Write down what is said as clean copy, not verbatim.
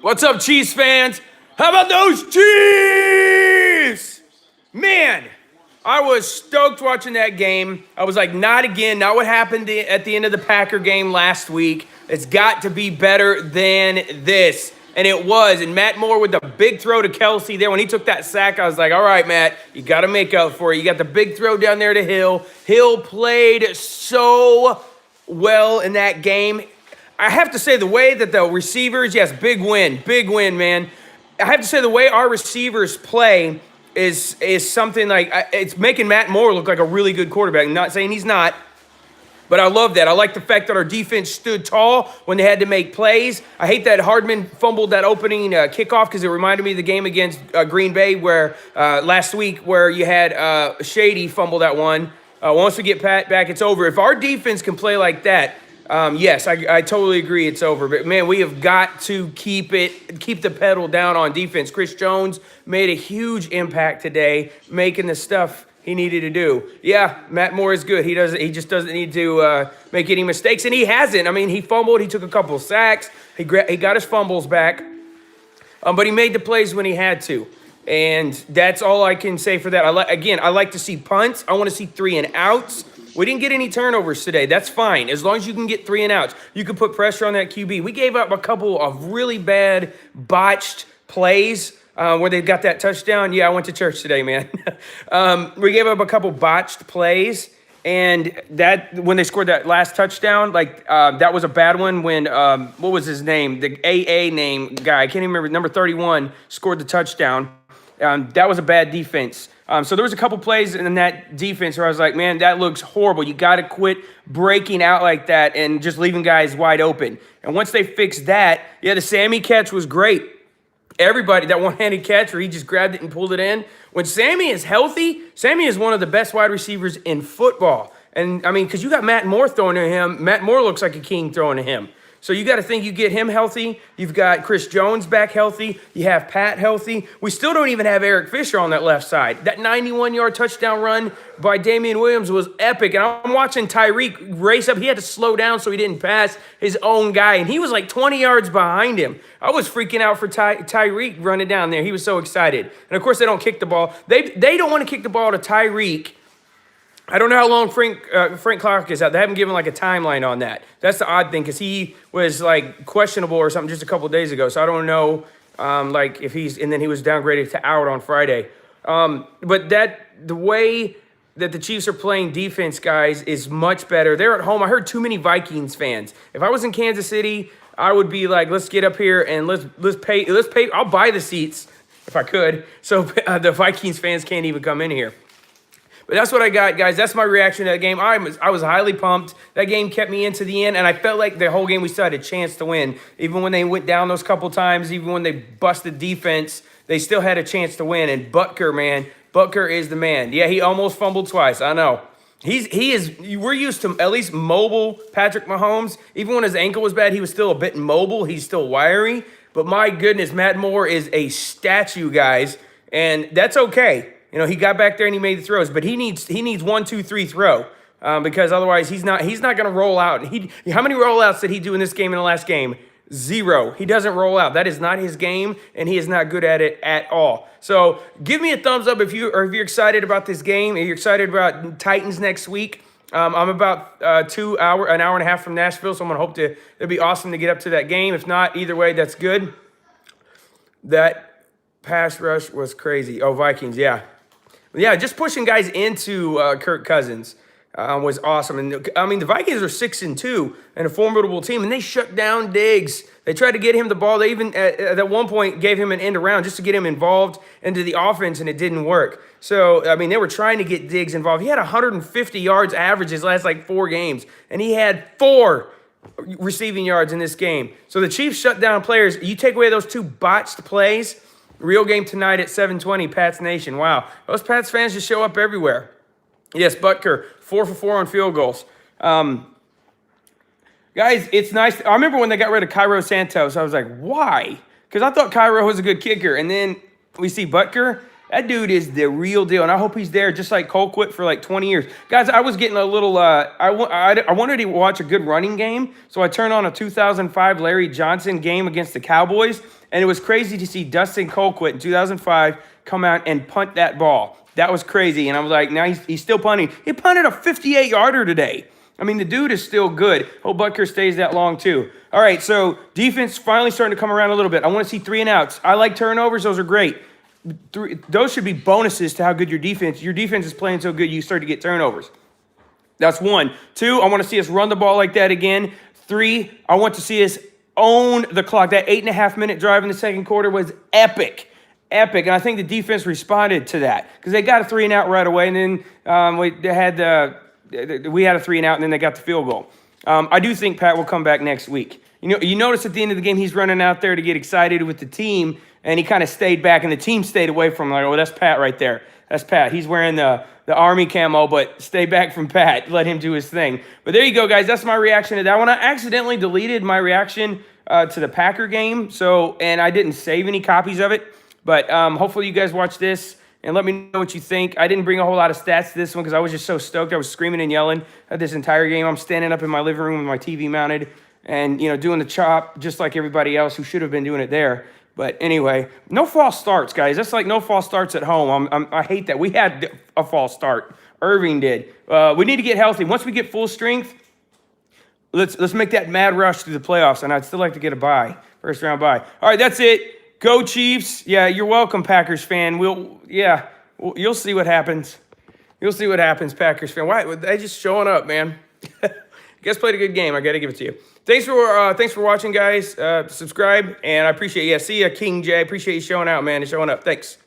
What's up, Chiefs fans? How about those Chiefs? Man, I was stoked watching that game. I was like, not again, not what happened at the end of the Packer game last week. It's got to be better than this. And it was. And Matt Moore with the big throw to Kelsey there. When he took that sack, I was like, all right, Matt, you got to make up for it. You got the big throw down there to Hill. Hill played so well in that game. I have to say the way that the receivers, yes, big win, man. I have to say the way our receivers play is something like, it's making Matt Moore look like a really good quarterback. I'm not saying he's not, but I love that. I like the fact that our defense stood tall when they had to make plays. I hate that Hardman fumbled that opening kickoff because it reminded me of the game against Green Bay where last week where you had Shady fumble that one. Once we get Pat back, it's over. If our defense can play like that, yes, I totally agree it's over. But, man, we have got to keep the pedal down on defense. Chris Jones made a huge impact today, making the stuff he needed to do. Yeah, Matt Moore is good. He just doesn't need to make any mistakes, and he hasn't. I mean, he fumbled. He took a couple of sacks. He got his fumbles back, but he made the plays when he had to. And that's all I can say for that. I like to see punts. I want to see 3 and outs. We didn't get any turnovers today. That's fine. As long as you can get 3 and outs, you can put pressure on that QB. We gave up a couple of really bad botched plays where they got that touchdown. Yeah, I went to church today, man. We gave up a couple botched plays, and that when they scored that last touchdown, that was a bad one when, what was his name? The AA name guy, I can't even remember, number 31, scored the touchdown. That was a bad defense. So there was a couple plays in that defense where I was like, man, that looks horrible. You got to quit breaking out like that and just leaving guys wide open. And once they fixed that, yeah, the Sammy catch was great. Everybody, that one-handed catch where he just grabbed it and pulled it in. When Sammy is healthy, Sammy is one of the best wide receivers in football. And, I mean, because you got Matt Moore throwing to him. Matt Moore looks like a king throwing to him. So you got to think you get him healthy. You've got Chris Jones back healthy. You have Pat healthy. We still don't even have Eric Fisher on that left side. That 91-yard touchdown run by Damian Williams was epic. And I'm watching Tyreek race up. He had to slow down so he didn't pass his own guy. And he was like 20 yards behind him. I was freaking out for Tyreek running down there. He was so excited. And, of course, they don't kick the ball. They don't want to kick the ball to Tyreek. I don't know how long Frank Clark is out. They haven't given like a timeline on that. That's the odd thing because he was like questionable or something just a couple days ago. So I don't know if he's – and then he was downgraded to out on Friday. But the way that the Chiefs are playing defense, guys, is much better. They're at home. I heard too many Vikings fans. If I was in Kansas City, I would be like, let's get up here and let's pay. I'll buy the seats if I could so the Vikings fans can't even come in here. But that's what I got, guys. That's my reaction to that game. I was highly pumped. That game kept me into the end, and I felt like the whole game we still had a chance to win. Even when they went down those couple times, even when they busted defense, they still had a chance to win. And Butker, man, Butker is the man. Yeah, he almost fumbled twice. I know. He is. We're used to at least mobile Patrick Mahomes. Even when his ankle was bad, he was still a bit mobile. He's still wiry. But my goodness, Matt Moore is a statue, guys, and that's okay. You know, he got back there and he made the throws, but he needs 1, 2, 3 throw because otherwise he's not going to roll out. How many rollouts did he do in this game and the last game? 0. He doesn't roll out. That is not his game, and he is not good at it at all. So give me a thumbs up if you're excited about this game. If you're excited about Titans next week. I'm about an hour and a half from Nashville, so I'm going to hope it'll be awesome to get up to that game. If not, either way, that's good. That pass rush was crazy. Oh, Vikings, yeah. Yeah, just pushing guys into Kirk Cousins was awesome. And, I mean, the Vikings are 6-2 and a formidable team, and they shut down Diggs. They tried to get him the ball. They even, at one point, gave him an end around just to get him involved into the offense, and it didn't work. So, I mean, they were trying to get Diggs involved. He had 150 yards average his last, 4 games, and he had 4 receiving yards in this game. So the Chiefs shut down players. You take away those 2 botched plays, real game tonight at 7:20, Pats Nation. Wow. Those Pats fans just show up everywhere. Yes, Butker, 4 for 4 on field goals. Guys, it's nice. I remember when they got rid of Cairo Santos, I was like, why? Because I thought Cairo was a good kicker. And then we see Butker. That dude is the real deal, and I hope he's there just like Colquitt for like 20 years. Guys, I was getting a little, I wanted to watch a good running game, so I turned on a 2005 Larry Johnson game against the Cowboys, and it was crazy to see Dustin Colquitt in 2005 come out and punt that ball. That was crazy, and I was like, now he's still punting. He punted a 58-yarder today. I mean, the dude is still good. Hope Butker stays that long, too. All right, so defense finally starting to come around a little bit. I want to see 3 and outs. I like turnovers. Those are great. Those should be bonuses to how good your defense is playing so good you start to get turnovers. That's 1. 2, I want to see us run the ball like that again. 3, I want to see us own the clock. That 8.5-minute drive in the second quarter was epic. Epic. And I think the defense responded to that because they got a 3 and out right away. And then we had a 3 and out, and then they got the field goal. I do think Pat will come back next week. You notice at the end of the game, he's running out there to get excited with the team, and he kind of stayed back, and the team stayed away from him. Like, oh, that's Pat right there. That's Pat. He's wearing the Army camo, but stay back from Pat. Let him do his thing. But there you go, guys. That's my reaction to that one. I accidentally deleted my reaction to the Packer game, and I didn't save any copies of it. But hopefully you guys watch this and let me know what you think. I didn't bring a whole lot of stats to this one because I was just so stoked. I was screaming and yelling at this entire game. I'm standing up in my living room with my TV mounted and, doing the chop just like everybody else who should have been doing it there. But anyway, no false starts, guys. That's like no false starts at home. I hate that. We had a false start. Irving did. We need to get healthy. Once we get full strength, let's make that mad rush through the playoffs, and I'd still like to get a bye, first round bye. All right, that's it. Go Chiefs. Yeah, you're welcome, Packers fan. You'll see what happens. You'll see what happens, Packers fan. Why? They just showing up, man. You guys played a good game. I got to give it to you. Thanks for watching, guys. Subscribe, and I appreciate you. Yeah, see ya, King J. Appreciate you showing out, man, and showing up. Thanks.